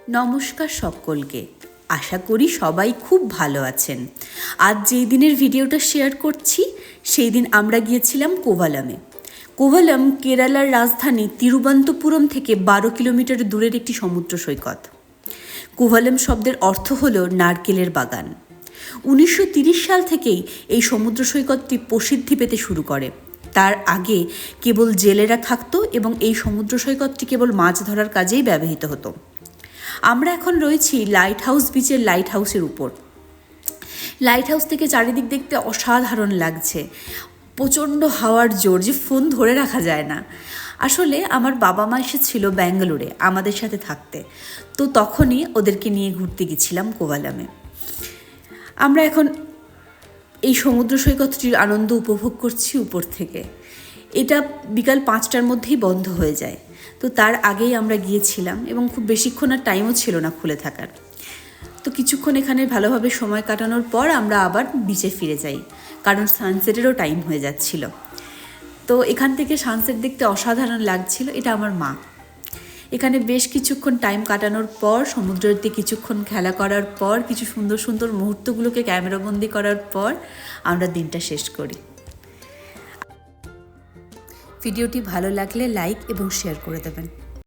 নমস্কার সকলকে, আশা করি সবাই খুব ভালো আছেন। আজ যেই দিনের ভিডিওটা শেয়ার করছি সেই দিন আমরা গিয়েছিলাম কোভালামে। কোভালাম কেরালার রাজধানী তিরুবনন্তপুরম থেকে 12 কিলোমিটার দূরের একটি সমুদ্র সৈকত। কোভালাম শব্দের অর্থ হল নারকেলের বাগান। 1930 সাল থেকেই এই সমুদ্র সৈকতটি প্রসিদ্ধি পেতে শুরু করে। তার আগে কেবল জেলেরা থাকতো এবং এই সমুদ্র সৈকতটি কেবল মাছ ধরার কাজেই ব্যবহৃত হতো। আমরা এখন রয়েছি লাইট হাউস বিচের লাইট হাউসের উপর। লাইট হাউস থেকে চারিদিক দেখতে অসাধারণ লাগছে। প্রচণ্ড হাওয়ার জোর যে ফোন ধরে রাখা যায় না। আসলে আমার বাবা মা এসেছিল ব্যাঙ্গালোরে আমাদের সাথে থাকতে, তো তখনই ওদেরকে নিয়ে ঘুরতে গেছিলাম কোভালামে। আমরা এখন এই সমুদ্র সৈকতটির আনন্দ উপভোগ করছি উপর থেকে। এটা বিকাল 5টার মধ্যেই বন্ধ হয়ে যায়, তো তার আগেই আমরা গিয়েছিলাম এবং খুব বেশিক্ষণ আর টাইমও ছিল না খুলে থাকার। তো কিছুক্ষণ এখানে ভালোভাবে সময় কাটানোর পর আমরা আবার বিচে ফিরে যাই, কারণ সানসেটেরও টাইম হয়ে যাচ্ছিল। তো এখান থেকে সানসেট দেখতে অসাধারণ লাগছিল। এটা আমার মা। এখানে বেশ কিছুক্ষণ টাইম কাটানোর পর, সমুদ্রতে কিছুক্ষণ খেলা করার পর, কিছু সুন্দর সুন্দর মুহূর্তগুলোকে ক্যামেরাবন্দি করার পর আমরা দিনটা শেষ করি। ভিডিওটি ভালো লাগলে লাইক এবং শেয়ার করে দেবেন।